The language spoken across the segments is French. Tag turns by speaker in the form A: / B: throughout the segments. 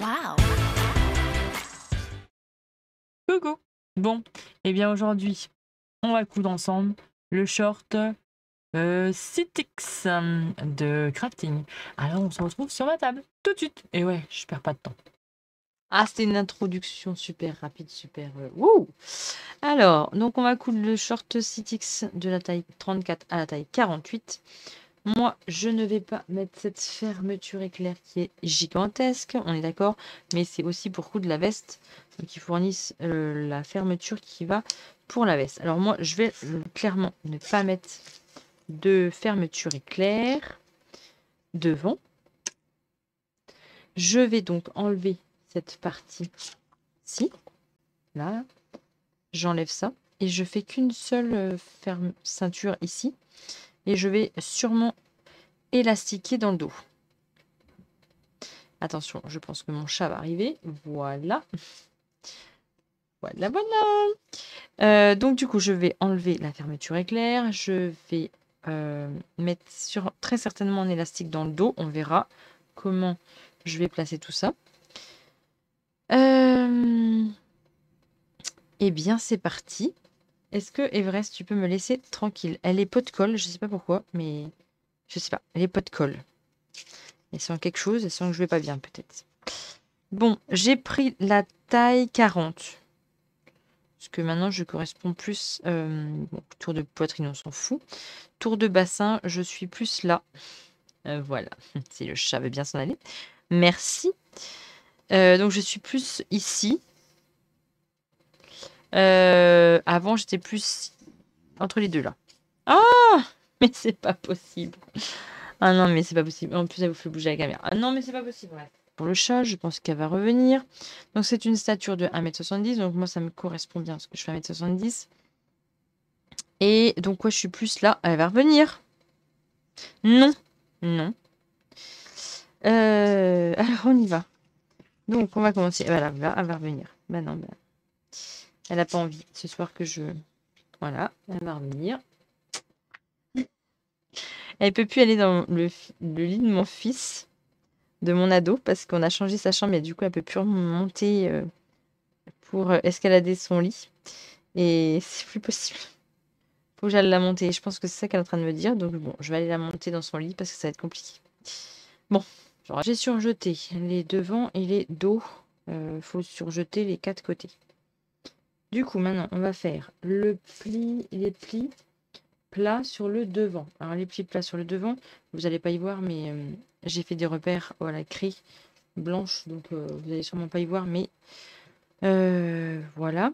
A: Wow.
B: Coucou. Bon, eh bien aujourd'hui, on va coudre ensemble le short Citix de crafting. Alors on se retrouve sur ma table tout de suite. Et ouais, je perds pas de temps.
C: Ah, c'était une introduction super rapide, super. Wouh! Alors, donc on va coudre le short Citix de la taille 34 à la taille 48. Moi, je ne vais pas mettre cette fermeture éclair qui est gigantesque, on est d'accord, mais c'est aussi pour coudre la veste. Donc ils fournissent la fermeture qui va pour la veste. Alors moi, je vais clairement ne pas mettre de fermeture éclair devant. Je vais donc enlever cette partie-ci. Là, j'enlève ça. Et je fais qu'une seule ceinture ici. Et je vais sûrement élastiquer dans le dos. Attention, je pense que mon chat va arriver. Voilà. Voilà, voilà. Donc du coup, je vais enlever la fermeture éclair. Je vais mettre très certainement un élastique dans le dos. On verra comment je vais placer tout ça. Eh bien, c'est parti. Est-ce que Everest, tu peux me laisser tranquille? Elle est pot de colle, je sais pas pourquoi, mais je sais pas. Elle est pot de colle. Elle sent quelque chose, elle sent que je vais pas bien peut-être. Bon, j'ai pris la taille 40. Parce que maintenant, je corresponds plus... bon, tour de poitrine, on s'en fout. Tour de bassin, je suis plus là. Voilà, si le chat veut bien s'en aller. Merci. Donc, je suis plus ici. Avant, j'étais plus entre les deux, là. Ah! Mais c'est pas possible. Ah non, mais c'est pas possible. En plus, elle vous fait bouger la caméra. Ah non, mais c'est pas possible. Ouais. Pour le chat, je pense qu'elle va revenir. Donc, c'est une stature de 1m70. Donc, moi, ça me correspond bien parce que je fais 1m70. Et donc, ouais, je suis plus là. Elle va revenir. Non. Non. Alors, on y va. Donc, on va commencer. Voilà, elle va revenir. Bah non, bah. Elle a pas envie ce soir que je... Voilà, elle va revenir. Elle peut plus aller dans le lit de mon fils, de mon ado, parce qu'on a changé sa chambre et du coup, elle peut plus remonter pour escalader son lit. Et c'est plus possible. Faut que j'aille la monter. Je pense que c'est ça qu'elle est en train de me dire. Donc bon, je vais aller la monter dans son lit parce que ça va être compliqué. Bon, j'ai surjeté les devants et les dos. Faut surjeter les 4 côtés. Du coup, maintenant, on va faire les plis plats sur le devant. Alors, les plis plats sur le devant, vous n'allez pas y voir, mais j'ai fait des repères à la craie blanche. Donc, vous n'allez sûrement pas y voir, mais voilà.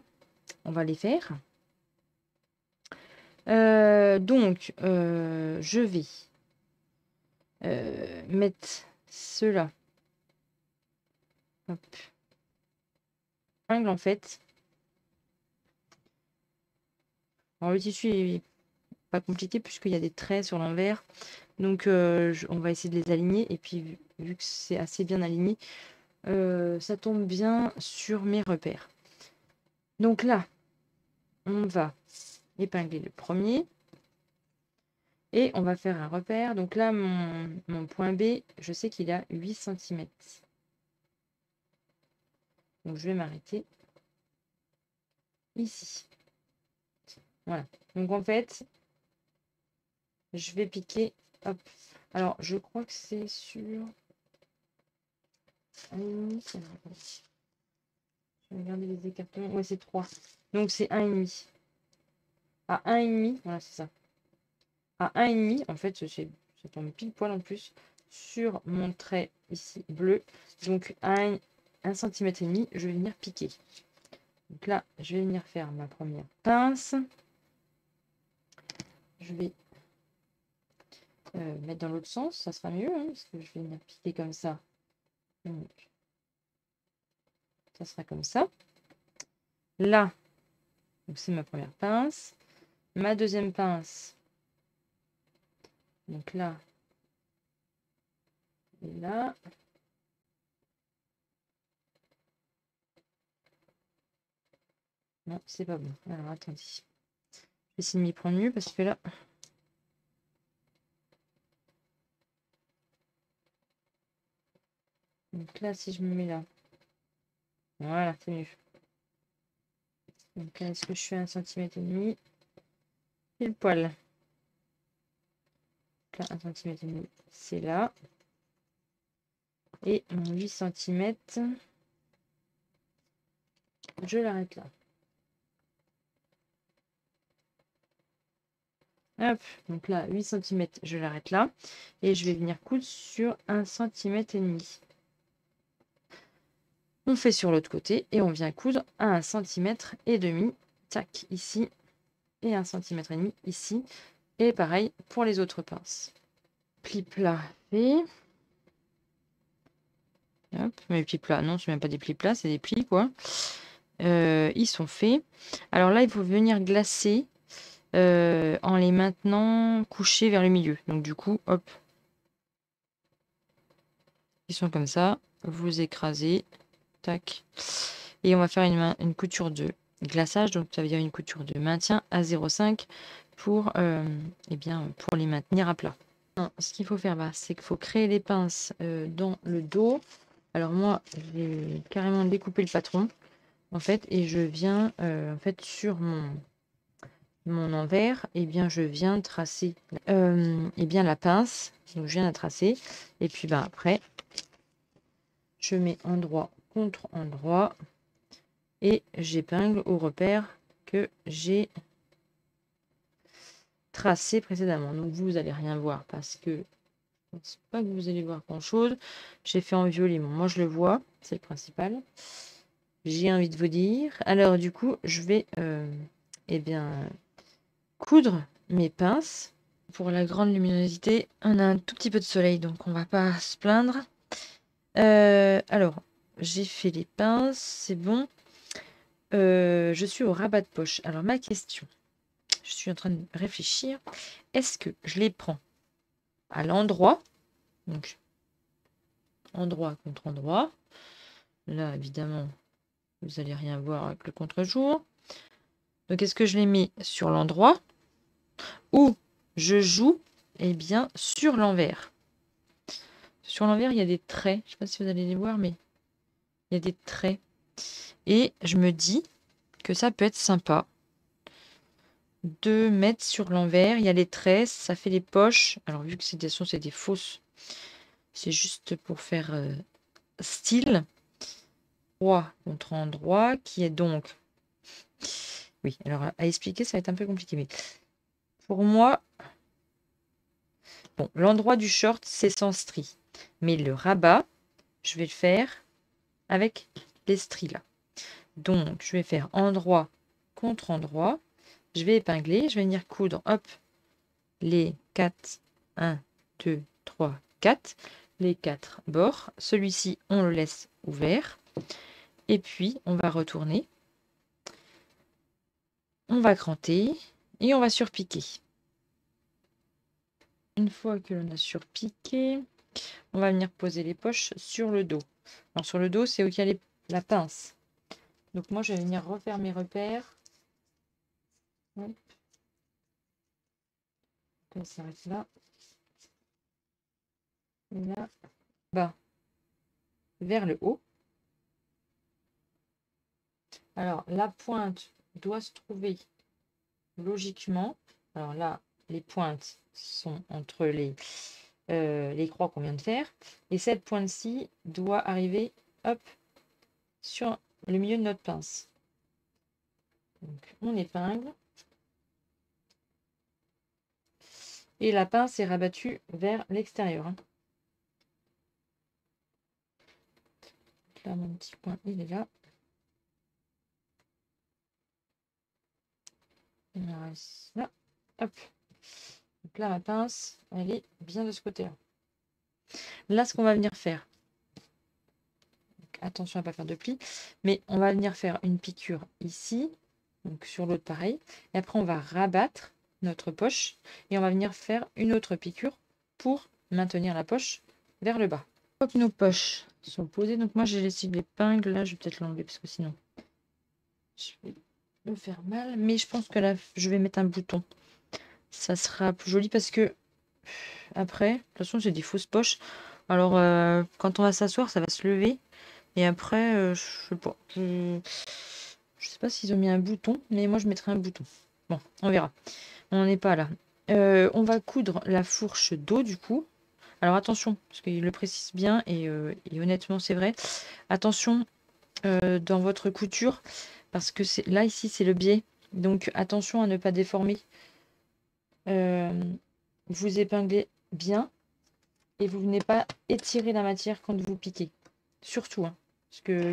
C: On va les faire. Donc, je vais mettre cela. Hop. En fait. Alors, le tissu est pas compliqué puisqu'il y a des traits sur l'envers. Donc, on va essayer de les aligner. Et puis, vu que c'est assez bien aligné, ça tombe bien sur mes repères. Donc là, on va épingler le premier. Et on va faire un repère. Donc là, mon point B, je sais qu'il a 8 cm. Donc je vais m'arrêter ici. Voilà. Donc en fait, je vais piquer. Hop. Alors, je crois que c'est sur... Je vais regarder les écartements. Ouais, c'est 3. Donc c'est 1,5. À 1,5, voilà, c'est ça. À 1,5, en fait, ça tombe pile poil en plus sur mon trait ici bleu. Donc à 1,5 cm, je vais venir piquer. Donc là, je vais venir faire ma première pince. Je vais mettre dans l'autre sens, ça sera mieux, hein, parce que je vais venir piquer comme ça. Donc, ça sera comme ça. Là, c'est ma première pince. Ma deuxième pince, donc là, et là. Non, c'est pas bon. Alors, attendez. Je vais essayer de m'y prendre mieux, parce que là... Donc là, si je me mets là, Voilà, c'est mieux. Donc là, est-ce que je fais 1,5 cm? Pile poil. Là, 1,5 cm, c'est là. Et mon 8 cm, je l'arrête là. Hop, donc là, 8 cm, je l'arrête là. Et je vais venir coudre sur 1,5 cm. On fait sur l'autre côté et on vient coudre à 1,5 cm. Tac, ici. Et 1,5 cm ici. Et pareil pour les autres pinces. Pli plat fait. Hop, mes plis plats, non, ce n'est même pas des plis plats, c'est des plis quoi. Ils sont faits. Alors là, il faut venir glacer en les maintenant couchés vers le milieu. Donc du coup, hop, ils sont comme ça. Vous écrasez, tac. Et on va faire une couture de glaçage, donc ça veut dire une couture de maintien à 0,5 pour, pour les maintenir à plat. Non, ce qu'il faut faire, c'est qu'il faut créer les pinces dans le dos. Alors moi, j'ai carrément découpé le patron, en fait, et je viens, en fait, sur mon envers, je viens tracer la pince. Donc, je viens la tracer. Et puis, après, je mets endroit contre endroit et j'épingle au repère que j'ai tracé précédemment. Donc, vous n'allez rien voir parce que je ne pense pas que vous allez voir grand-chose. J'ai fait en violet, mais moi, je le vois. C'est le principal. J'ai envie de vous dire. Alors, du coup, je vais coudre mes pinces. Pour la grande luminosité, on a un tout petit peu de soleil, donc on va pas se plaindre. Alors, j'ai fait les pinces, c'est bon. Je suis au rabat de poche. Alors, ma question, je suis en train de réfléchir. Est-ce que je les prends à l'endroit? Donc, endroit contre endroit. Là, évidemment, vous n'allez rien voir avec le contre-jour. Donc, est-ce que je les mets sur l'endroit ou je joue sur l'envers? Sur l'envers, il y a des traits. Je ne sais pas si vous allez les voir, mais il y a des traits. Et je me dis que ça peut être sympa de mettre sur l'envers. Il y a les traits, ça fait les poches. Alors, vu que c'est des fausses, c'est juste pour faire style. Endroit contre endroit, qui est donc... Oui, alors à expliquer, ça va être un peu compliqué. Mais pour moi, bon, l'endroit du short, c'est sans stries. Mais le rabat, je vais le faire avec les stries là. Donc, je vais faire endroit contre endroit. Je vais épingler, je vais venir coudre, hop, les 4, 1, 2, 3, 4, les 4 bords. Celui-ci, on le laisse ouvert. Et puis, on va retourner. On va cranter et on va surpiquer. Une fois que l'on a surpiqué, on va venir poser les poches sur le dos. Alors, sur le dos, c'est où il y a la pince. Donc, moi, je vais venir refaire mes repères. Hop. On s'arrête là. Et là, bas, vers le haut. Alors, la pointe doit se trouver logiquement. Alors là, les pointes sont entre les croix qu'on vient de faire. Et cette pointe-ci doit arriver, hop, sur le milieu de notre pince. Donc, on épingle. Et la pince est rabattue vers l'extérieur. Là, mon petit point, il est là. Il me reste là. Hop. Donc là, ma pince, elle est bien de ce côté-là. Là, ce qu'on va venir faire, donc, attention à ne pas faire de plis, mais on va venir faire une piqûre ici, donc sur l'autre pareil. Et après, on va rabattre notre poche et on va venir faire une autre piqûre pour maintenir la poche vers le bas. Une fois que nos poches sont posées, donc moi j'ai laissé l'épingle, là je vais peut-être l'enlever parce que sinon je vais me faire mal, mais je pense que là je vais mettre un bouton. Ça sera plus joli parce que après, de toute façon, j'ai des fausses poches. Alors, quand on va s'asseoir, ça va se lever. Et après, je sais pas. Je sais pas s'ils ont mis un bouton, mais moi je mettrai un bouton. Bon, on verra. On n'est pas là. On va coudre la fourche d'eau du coup. Alors attention, parce qu'il le précise bien et honnêtement c'est vrai. Attention dans votre couture, parce que là ici c'est le biais. Donc attention à ne pas déformer. Euh, vous épinglez bien et vous venez pas étirer la matière quand vous piquez. Surtout, hein, parce que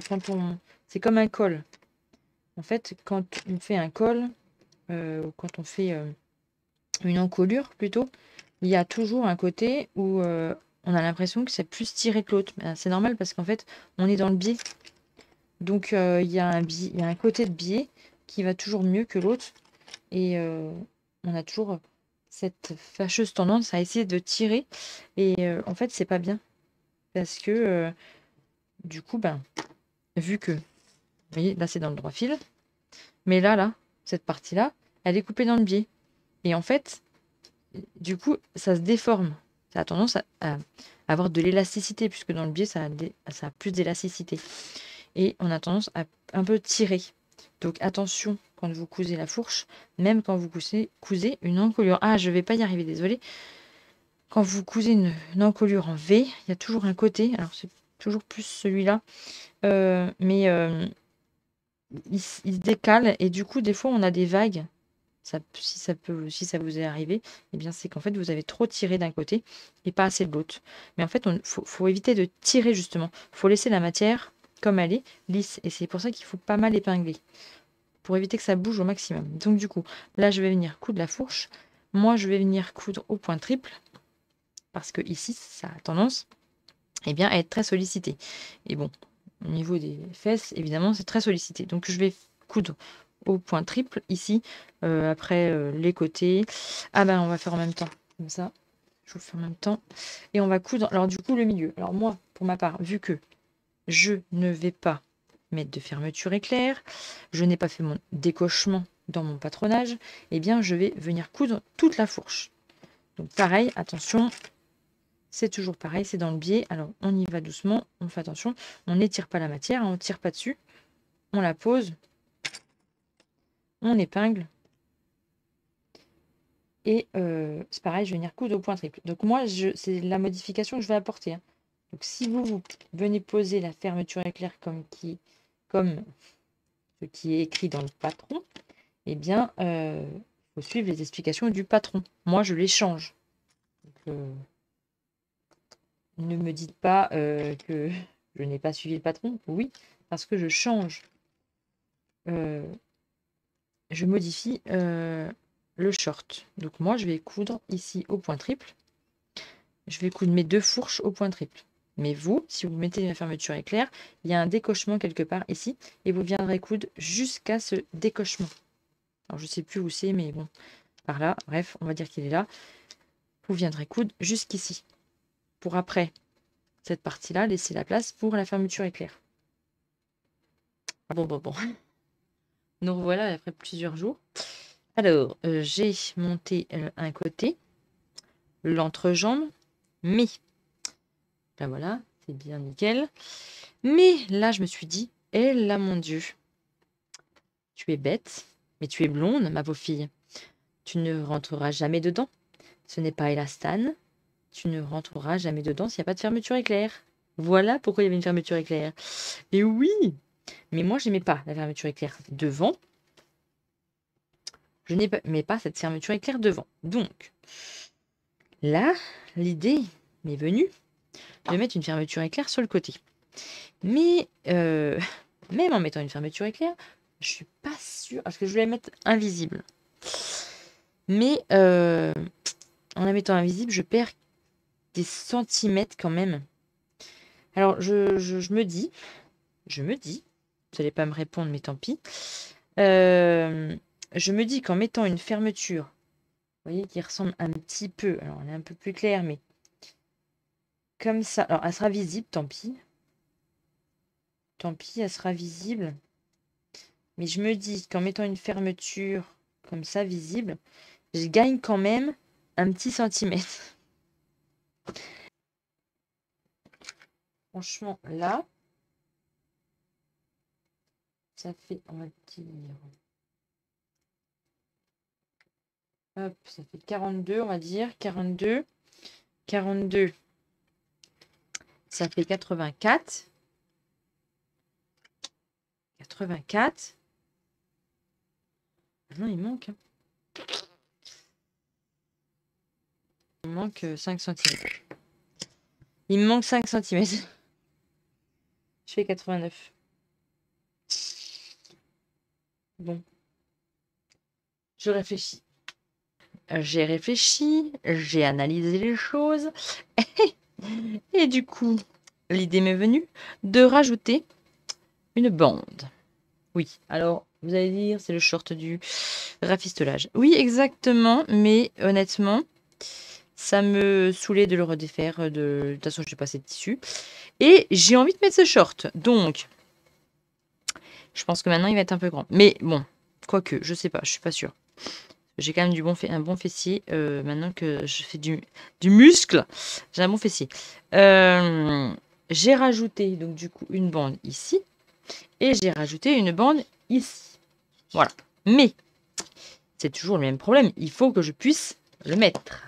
C: c'est comme un col. En fait, quand on fait un col, ou quand on fait une encolure plutôt, il y a toujours un côté où on a l'impression que c'est plus tiré que l'autre. Ben, c'est normal parce qu'en fait, on est dans le biais. Donc, il y a il y a un côté de biais qui va toujours mieux que l'autre. Et on a toujours cette fâcheuse tendance à essayer de tirer. Et en fait, c'est pas bien. Parce que du coup, ben, vu que, vous voyez, là, c'est dans le droit fil. Mais là, cette partie-là, elle est coupée dans le biais. Et en fait, du coup, ça se déforme. Ça a tendance à avoir de l'élasticité, puisque dans le biais, ça a plus d'élasticité. Et on a tendance à un peu tirer. Donc attention quand vous cousez la fourche, même quand vous cousez une encolure. Ah, je vais pas y arriver, désolé. Quand vous cousez une encolure en V, il y a toujours un côté, alors c'est toujours plus celui-là, mais il se décale et du coup, des fois, on a des vagues. Si ça vous est arrivé, eh bien, c'est qu'en fait, vous avez trop tiré d'un côté et pas assez de l'autre. Mais en fait, faut éviter de tirer justement. Il faut laisser la matière comme elle est, lisse. Et c'est pour ça qu'il faut pas mal épingler, pour éviter que ça bouge au maximum. Donc du coup, là, je vais venir coudre la fourche. Moi, je vais venir coudre au point triple, parce que ici, ça a tendance à être très sollicité. Et bon, au niveau des fesses, évidemment, c'est très sollicité. Donc je vais coudre au point triple ici, après les côtés. Ah ben, on va faire en même temps, comme ça. Je vous le fais en même temps. Et on va coudre, alors du coup, le milieu. Alors moi, pour ma part, vu que je ne vais pas mettre de fermeture éclair, je n'ai pas fait mon décochement dans mon patronage, eh bien, je vais venir coudre toute la fourche. Donc pareil, attention, c'est toujours pareil, c'est dans le biais. Alors, on y va doucement, on fait attention. On n'étire pas la matière, on ne tire pas dessus. On la pose, on épingle. Et c'est pareil, je vais venir coudre au point triple. Donc moi, c'est la modification que je vais apporter, hein. Donc si vous venez poser la fermeture éclair comme ce qui est écrit dans le patron, eh bien, faut suivre les explications du patron. Moi, je les change. Donc, ne me dites pas que je n'ai pas suivi le patron. Oui, parce que je change. Je modifie le short. Donc moi, je vais coudre ici au point triple. Je vais coudre mes deux fourches au point triple. Mais vous, si vous mettez la fermeture éclair, il y a un décochement quelque part ici. Et vous viendrez coudre jusqu'à ce décochement. Alors, je ne sais plus où c'est, mais bon, par là. Bref, on va dire qu'il est là. Vous viendrez coudre jusqu'ici. Pour après, cette partie-là, laisser la place pour la fermeture éclair. Bon. Nous revoilà après plusieurs jours. Alors, j'ai monté un côté, l'entrejambe, mais là voilà, c'est bien nickel. Mais là, je me suis dit, eh là, mon Dieu, tu es bête, mais tu es blonde, ma pauvre fille. Tu ne rentreras jamais dedans. Ce n'est pas élastane. Tu ne rentreras jamais dedans s'il n'y a pas de fermeture éclair. Voilà pourquoi il y avait une fermeture éclair. Et oui, mais moi, je n'aimais pas la fermeture éclair devant. Je n'aimais pas cette fermeture éclair devant. Donc, là, l'idée m'est venue de mettre une fermeture éclair sur le côté. Mais même en mettant une fermeture éclair, je suis pas sûre, parce que je voulais la mettre invisible. Mais en la mettant invisible, je perds des centimètres quand même. Alors je me dis, vous n'allez pas me répondre, mais tant pis. Je me dis qu'en mettant une fermeture, vous voyez, qui ressemble un petit peu, alors elle est un peu plus claire, mais comme ça, alors elle sera visible, tant pis. Tant pis, elle sera visible. Mais je me dis qu'en mettant une fermeture comme ça visible, je gagne quand même un petit centimètre. Franchement, là, ça fait, on va dire, hop, ça fait 42, on va dire, 42, 42, ça fait 84, 84, non, il manque, hein. Il manque 5 cm. Il me manque 5 cm. Je fais 89. Bon, je réfléchis. J'ai réfléchi, j'ai analysé les choses. Et du coup, l'idée m'est venue de rajouter une bande. Oui, alors vous allez dire, c'est le short du rafistolage. Oui, exactement, mais honnêtement, ça me saoulait de le redéfaire. De toute façon, je suis passée de tissu. Et j'ai envie de mettre ce short. Donc, je pense que maintenant, il va être un peu grand. Mais bon, quoique, je sais pas, je suis pas sûre. J'ai quand même un bon fessier. Maintenant que je fais du muscle, j'ai un bon fessier. J'ai rajouté, donc du coup, une bande ici. Et j'ai rajouté une bande ici. Voilà. Mais, c'est toujours le même problème. Il faut que je puisse le mettre.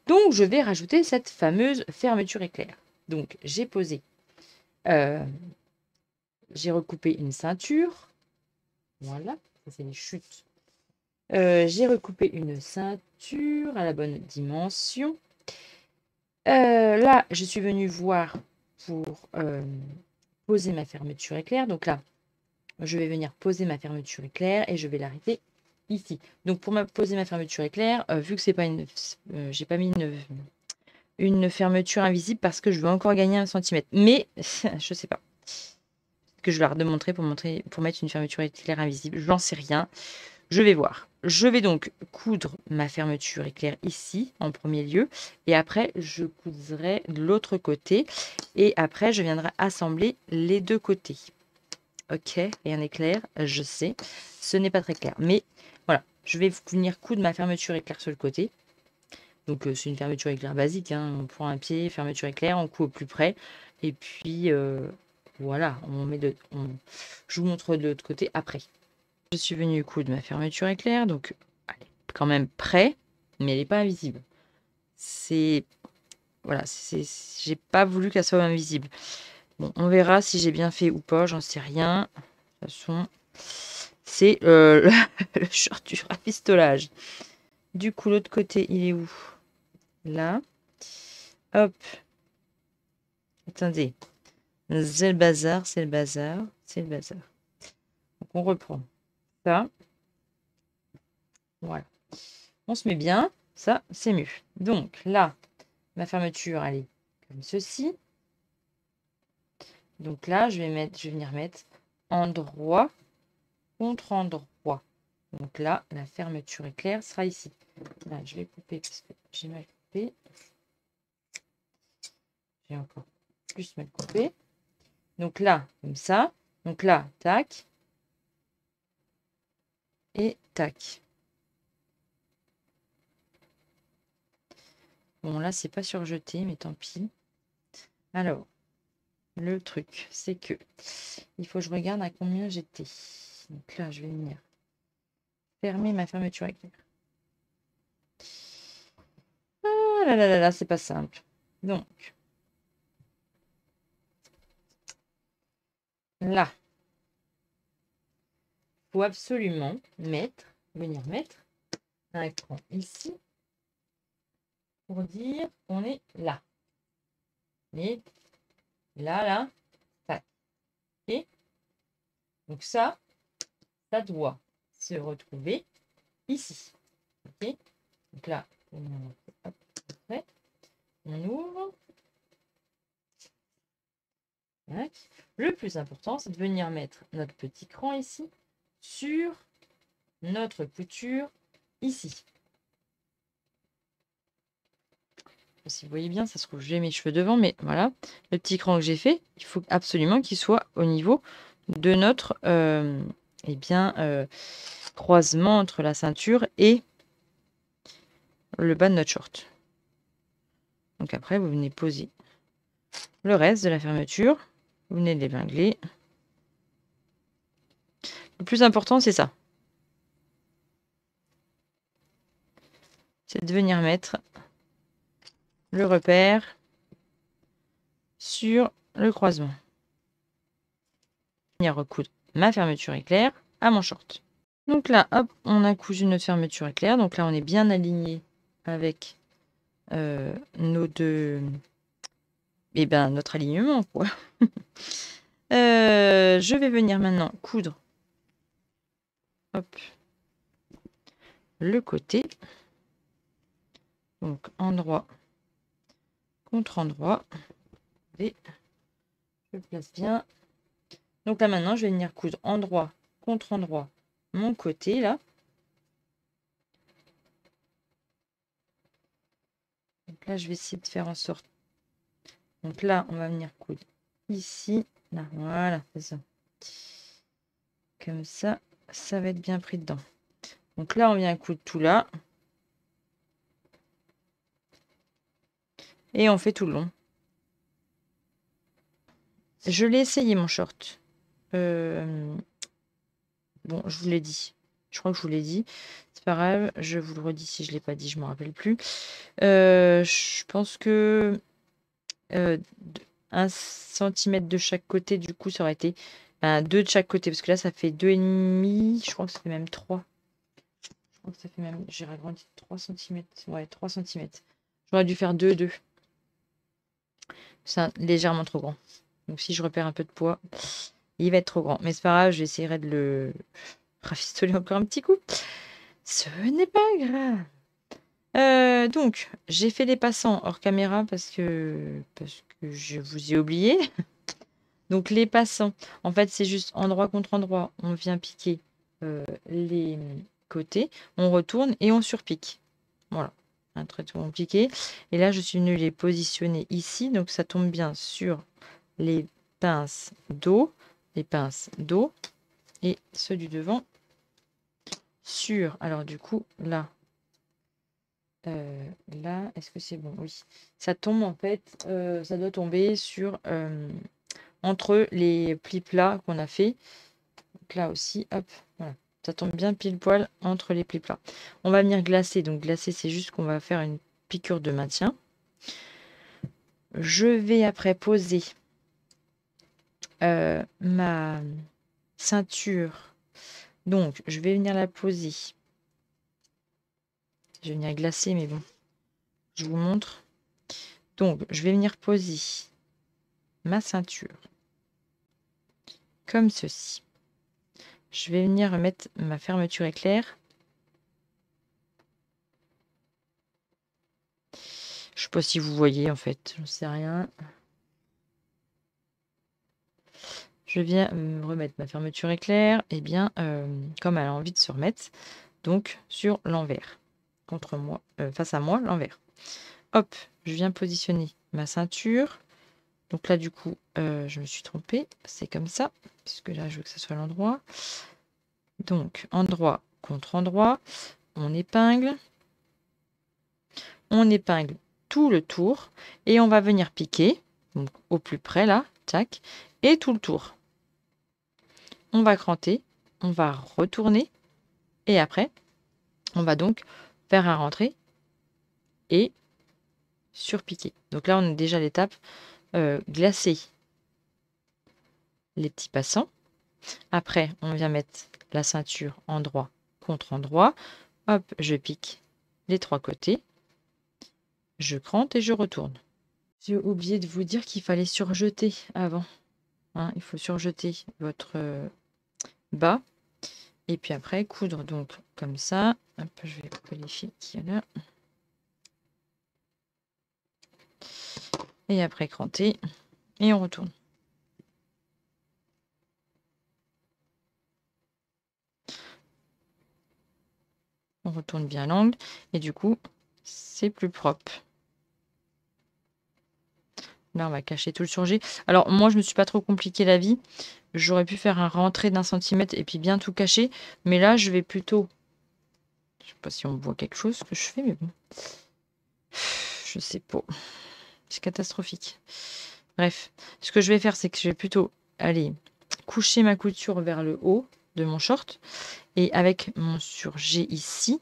C: Donc, je vais rajouter cette fameuse fermeture éclair. Donc, j'ai posé... j'ai recoupé une ceinture. Voilà. Ça, c'est les chutes. J'ai recoupé une ceinture à la bonne dimension. Là, je suis venue voir pour poser ma fermeture éclair. Donc là, je vais venir poser ma fermeture éclair et je vais l'arrêter ici. Donc pour poser ma fermeture éclair, vu que c'est pas une, j'ai pas mis une fermeture invisible parce que je veux encore gagner 1 centimètre. Mais je sais pas. Que je vais la remontrer pour mettre une fermeture éclair invisible. J'en sais rien. Je vais voir. Je vais donc coudre ma fermeture éclair ici, en premier lieu. Et après, je coudrai de l'autre côté. Et après, je viendrai assembler les deux côtés. Ok, rien n'est clair, je sais. Ce n'est pas très clair. Mais voilà, je vais venir coudre ma fermeture éclair sur le côté. Donc, c'est une fermeture éclair basique. Hein. On prend un pied, fermeture éclair, on coud au plus près. Et puis, voilà, je vous montre de l'autre côté après. Je suis venue coudre ma fermeture éclair, donc elle est quand même près, mais elle n'est pas invisible. Voilà, j'ai pas voulu qu'elle soit invisible. Bon, on verra si j'ai bien fait ou pas, j'en sais rien. De toute façon, c'est le short du rafistolage. Du coup, l'autre côté, il est où? Là. Hop. Attendez. C'est le bazar, c'est le bazar, c'est le bazar. Donc, on reprend ça. Voilà. On se met bien. Ça, c'est mieux. Donc, là, ma fermeture, elle est comme ceci. Donc là, je vais venir mettre endroit contre endroit. Donc là, la fermeture éclair sera ici. Là, je vais couper parce que j'ai mal coupé. J'ai encore plus mal coupé. Donc là, comme ça. Donc là, tac. Et tac. Bon, là, c'est pas surjeté, mais tant pis. Alors, le truc, c'est que il faut que je regarde à combien j'étais. Donc là, je vais venir fermer ma fermeture éclair. Ah là là là là, c'est pas simple. Donc, là, il faut absolument venir mettre un écran ici pour dire qu'on est là. Et là, tac. Et donc ça doit se retrouver ici. Ok. Donc là, on ouvre. Tac. Le plus important, c'est de venir mettre notre petit cran ici sur notre couture ici. Si vous voyez bien, ça se trouve, j'ai mes cheveux devant, mais voilà, le petit cran que j'ai fait, il faut absolument qu'il soit au niveau de notre croisement entre la ceinture et le bas de notre short. Donc après, vous venez poser le reste de la fermeture, vous venez de l'épingler. Le plus important, c'est ça. C'est de venir mettre le repère sur le croisement. Venir recoudre ma fermeture éclair à mon short. Donc là, hop, on a cousu notre fermeture éclair. Donc là, on est bien aligné avec nos deux... Eh ben, notre alignement, quoi. Je vais venir maintenant coudre hop, le côté. Donc, endroit contre endroit. Et je place bien. Donc là, maintenant, je vais venir coudre endroit contre endroit mon côté, là. Donc là, je vais essayer de faire en sorte. Donc là, on va venir coudre ici. Là, voilà, c'est ça. Comme ça, ça va être bien pris dedans. Donc là, on vient coudre tout là. Et on fait tout le long. Je l'ai essayé, mon short. Bon, je vous l'ai dit. Je crois que je vous l'ai dit. C'est pas grave, je vous le redis si je ne l'ai pas dit, je ne me rappelle plus. Je pense que 1 cm de chaque côté, du coup, ça aurait été 2 de chaque côté. Parce que là, ça fait 2,5. Je crois que ça fait même 3. Je crois que ça fait même... J'ai agrandi 3 cm. Ouais, 3 cm. J'aurais dû faire 2, 2. C'est légèrement trop grand. Donc si je repère un peu de poids, il va être trop grand. Mais c'est pas grave, j'essaierai de le rafistoler encore un petit coup. Ce n'est pas grave. Donc, j'ai fait les passants hors caméra parce que je vous ai oublié. Donc, les passants, en fait, c'est juste endroit contre endroit. On vient piquer les côtés, on retourne et on surpique. Voilà, un trait tout compliqué. Et là, je suis venue les positionner ici. Donc, ça tombe bien sur les pinces d'eau, et ceux du devant sur, alors du coup là est-ce que c'est bon? Oui, ça tombe en fait, ça doit tomber sur entre les plis plats qu'on a fait. Donc là aussi, hop, voilà, ça tombe bien pile poil entre les plis plats. On va venir glacer. Donc glacer, c'est juste qu'on va faire une piqûre de maintien. Je vais après poser ma ceinture. Donc, je vais venir la poser. Je vais venir glacer, mais bon, je vous montre. Donc, je vais venir poser ma ceinture comme ceci. Je vais venir mettre ma fermeture éclair. Je sais pas si vous voyez, en fait, j'en sais rien. Je viens remettre ma fermeture éclair, et bien, comme elle a envie de se remettre, donc sur l'envers, contre moi, face à moi, l'envers. Hop, je viens positionner ma ceinture. Donc là, du coup, je me suis trompée. C'est comme ça, puisque là, je veux que ce soit l'endroit. Donc, endroit contre endroit, on épingle. On épingle tout le tour et on va venir piquer, donc au plus près là, tac, et tout le tour. On va cranter, on va retourner et après, on va donc faire un rentré et surpiquer. Donc là, on a déjà l'étape glacer les petits passants. Après, on vient mettre la ceinture endroit contre endroit. Hop, je pique les 3 côtés. Je crante et je retourne. J'ai oublié de vous dire qu'il fallait surjeter avant. Hein, il faut surjeter votre bas. Et puis après, coudre donc comme ça. Hop, je vais couper les fils qu'il y a là. Et après, cranter. Et on retourne. On retourne bien l'angle. Et du coup, c'est plus propre. Là, on va cacher tout le surjet. Alors, moi, je me suis pas trop compliqué la vie. J'aurais pu faire un rentré d'1 centimètre et puis bien tout cacher. Mais là, je vais plutôt... Je sais pas si on voit quelque chose que je fais, mais bon. Je sais pas. C'est catastrophique. Bref, ce que je vais faire, c'est que je vais plutôt aller coucher ma couture vers le haut. de mon short. Et avec mon surjet ici,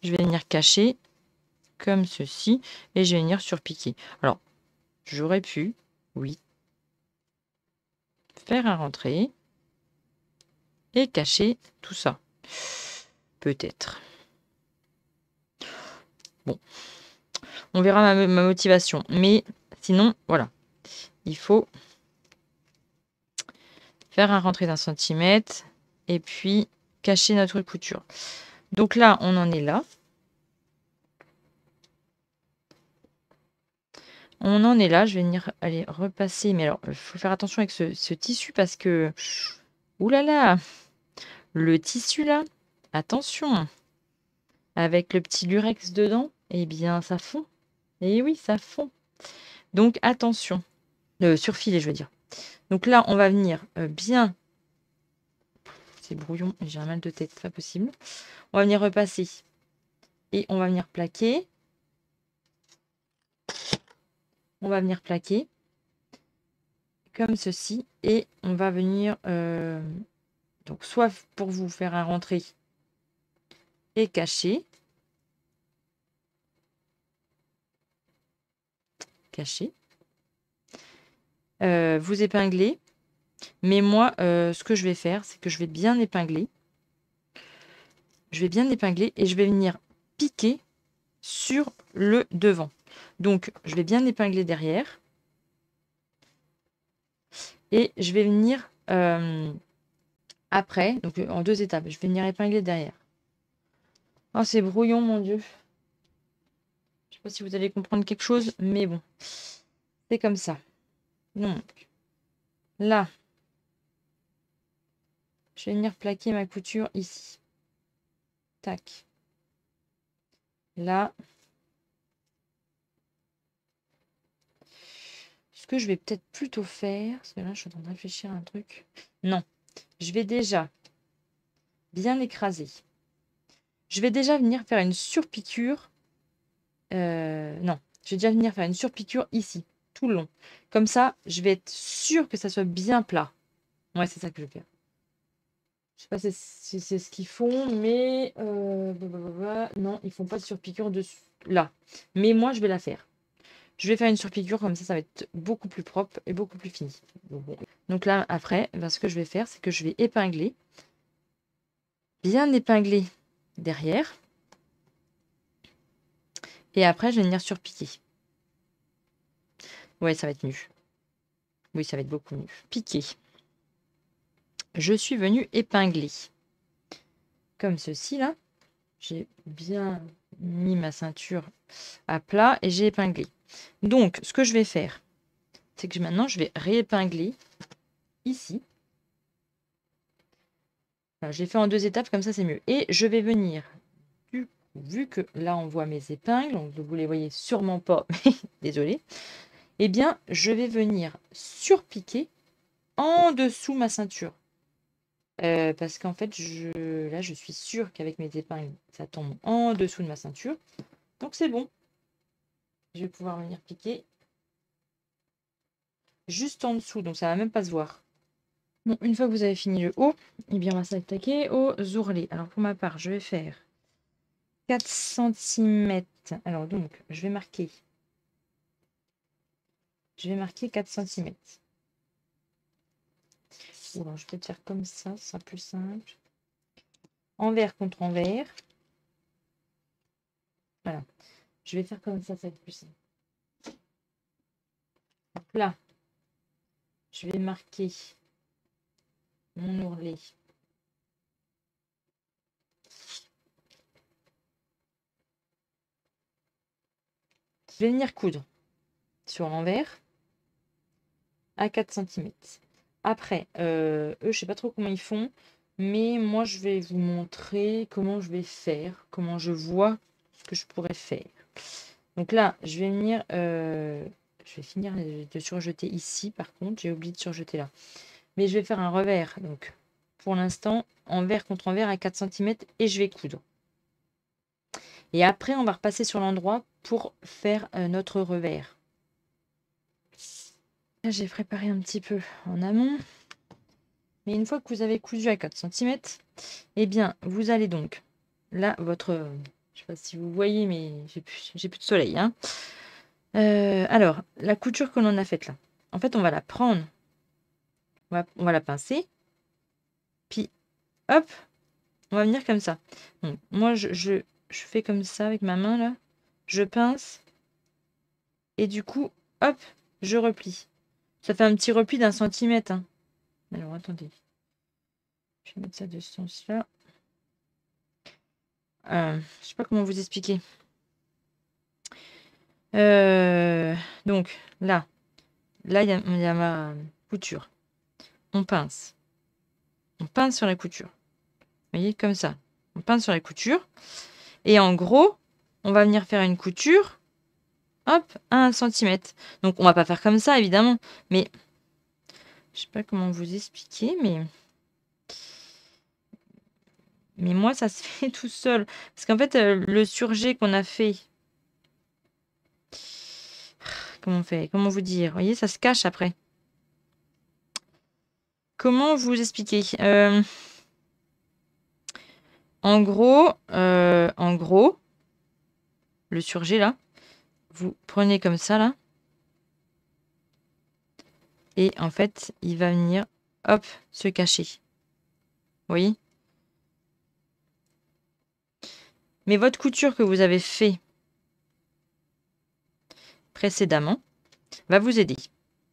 C: je vais venir cacher comme ceci et je vais venir surpiquer. Alors, j'aurais pu, oui, faire un rentré et cacher tout ça. Peut-être. Bon, on verra ma motivation. Mais sinon, voilà. Il faut faire un rentré d'1 centimètre et puis cacher notre couture. Donc là, on en est là. On en est là. Je vais venir aller repasser. Mais alors, il faut faire attention avec ce tissu parce que... Ouh là là! Le tissu là, attention! Avec le petit lurex dedans, eh bien, ça fond. Et oui, ça fond. Donc, attention. Surfiler, je veux dire. Donc là, on va venir bien... C'est brouillon, j'ai un mal de tête, pas possible. On va venir repasser. Et on va venir plaquer. On va venir plaquer. Comme ceci. Et on va venir... donc, soit pour vous faire un rentré et cacher. Cacher. Vous épinglez. Mais moi, ce que je vais faire, c'est que je vais bien épingler. Je vais bien épingler et je vais venir piquer sur le devant. Donc, je vais bien épingler derrière. Et je vais venir après, donc en 2 étapes, je vais venir épingler derrière. Oh, c'est brouillon, mon Dieu. Je sais pas si vous allez comprendre quelque chose, mais bon. C'est comme ça. Donc, là, je vais venir plaquer ma couture ici. Tac. Là. Ce que je vais peut-être plutôt faire, parce que là, je suis en train de réfléchir à un truc. Non, je vais déjà bien écraser. Je vais déjà venir faire une surpiqûre. Non, je vais déjà venir faire une surpiqûre ici, tout le long. Comme ça, je vais être sûre que ça soit bien plat. Ouais, c'est ça que je vais faire. Je sais pas si c'est ce qu'ils font, mais non, ils font pas de surpiqûre dessus là. Mais moi, je vais la faire. Je vais faire une surpiqûre, comme ça va être beaucoup plus propre et beaucoup plus fini. Donc là, après, ce que je vais faire, c'est que je vais épingler. Bien épingler derrière. Et après, je vais venir surpiquer. Ouais, ça va être mieux. Oui, ça va être beaucoup mieux. Piquer. Je suis venue épingler. Comme ceci, là. J'ai bien mis ma ceinture à plat et j'ai épinglé. Donc, ce que je vais faire, c'est que maintenant, je vais réépingler ici. Enfin, j'ai fait en 2 étapes, comme ça, c'est mieux. Et je vais venir, vu que là, on voit mes épingles, donc vous les voyez sûrement pas, mais désolé, eh bien, je vais venir surpiquer en dessous ma ceinture. Parce qu'en fait, là, je suis sûre qu'avec mes épingles, ça tombe en dessous de ma ceinture. Donc, c'est bon. Je vais pouvoir venir piquer juste en dessous. Donc, ça va même pas se voir. Bon, une fois que vous avez fini le haut, eh bien, on va s'attaquer aux ourlets. Alors, pour ma part, je vais faire 4 cm. Alors, donc, je vais marquer 4 cm. Alors, je vais peut-être faire comme ça, ce sera plus simple. Envers contre envers. Voilà. Je vais faire comme ça va être plus simple. Donc là, je vais marquer mon ourlet. Je vais venir coudre sur l'envers à 4 cm. Après, eux, je sais pas trop comment ils font, mais moi, je vais vous montrer comment je vais faire, comment je vois ce que je pourrais faire. Donc là, je vais venir, je vais finir de surjeter ici, par contre, j'ai oublié de surjeter là. Mais je vais faire un revers, donc pour l'instant, envers contre envers à 4 cm et je vais coudre. Et après, on va repasser sur l'endroit pour faire notre revers. Là, j'ai préparé un petit peu en amont. Mais une fois que vous avez cousu à 4 cm, eh bien, vous allez donc, là, votre... Je sais pas si vous voyez, mais j'ai plus de soleil. Hein. Alors, la couture que l'on a faite là, en fait, on va la prendre, on va la pincer, puis hop, on va venir comme ça. Donc, moi, je fais comme ça avec ma main là, je pince, et du coup, hop, je replie. Ça fait un petit repli d'1 centimètre. Hein. Alors, attendez. Je vais mettre ça de ce sens-là. Je sais pas comment vous expliquer. Donc, là, il y a ma couture. On pince. On pince sur la couture. Vous voyez, comme ça. On pince sur la couture. Et en gros, on va venir faire une couture, hop, à 1 centimètre. Donc, on va pas faire comme ça, évidemment. Mais, je sais pas comment vous expliquer, mais moi, ça se fait tout seul. Parce qu'en fait, le surjet qu'on a fait... Comment on fait? Comment vous dire? Vous voyez, ça se cache après. Comment vous expliquer? En gros, le surjet là, vous prenez comme ça là. Et en fait, il va venir, hop, se cacher. Vous voyez? Mais votre couture que vous avez fait précédemment va vous aider.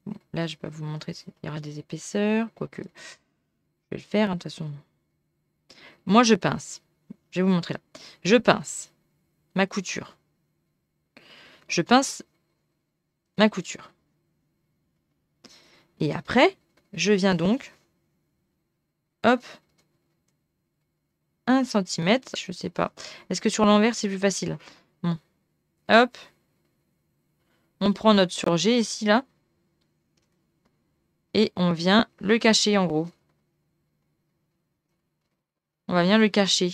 C: Bon, là, je vais pas vous montrer, il y aura des épaisseurs, quoique je vais le faire, hein, de toute façon. Moi, je pince. Je vais vous montrer là. Je pince ma couture. Je pince ma couture. Et après, je viens donc, hop, 1 centimètre. Je sais pas. Est-ce que sur l'envers, c'est plus facile? Bon. Hop. On prend notre surjet ici, là. Et on vient le cacher, en gros. On va venir le cacher.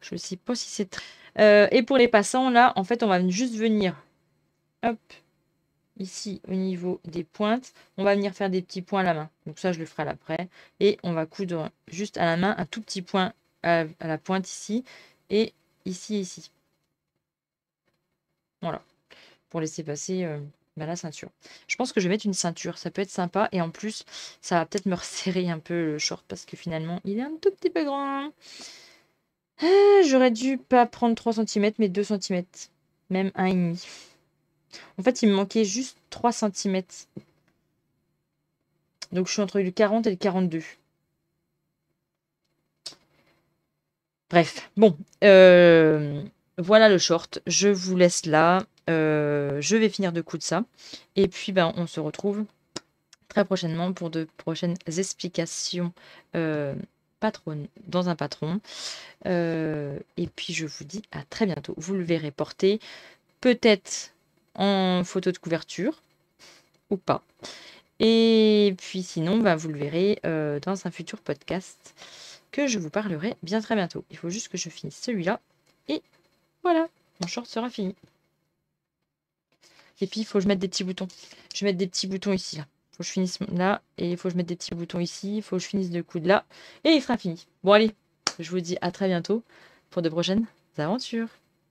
C: Je ne sais pas si c'est très... et pour les passants, là, en fait, on va juste venir, hop, ici, au niveau des pointes. On va venir faire des petits points à la main. Donc ça, je le ferai après. Et on va coudre juste à la main un tout petit point à la pointe ici. Et ici. Voilà. Pour laisser passer la ceinture. Je pense que je vais mettre une ceinture. Ça peut être sympa. Et en plus, ça va peut-être me resserrer un peu le short. Parce que finalement, il est un tout petit peu grand. J'aurais dû pas prendre 3 cm, mais 2 cm. Même 1,5. En fait, il me manquait juste 3 cm. Donc, je suis entre le 40 et le 42. Bref, bon. Voilà le short. Je vous laisse là. Je vais finir de coudre ça. Et puis, ben, on se retrouve très prochainement pour de prochaines explications dans un patron. Et puis, je vous dis à très bientôt. Vous le verrez porter, peut-être en photo de couverture ou pas. Et puis sinon, bah, vous le verrez dans un futur podcast que je vous parlerai bien très bientôt. Il faut juste que je finisse celui-là. Et voilà, mon short sera fini. Et puis, il faut que je mette des petits boutons. Je vais mettre des petits boutons ici, là. Il faut que je finisse là. Et il faut que je mette des petits boutons ici. Il faut que je finisse de coudre là. Et il sera fini. Bon, allez, je vous dis à très bientôt pour de prochaines aventures.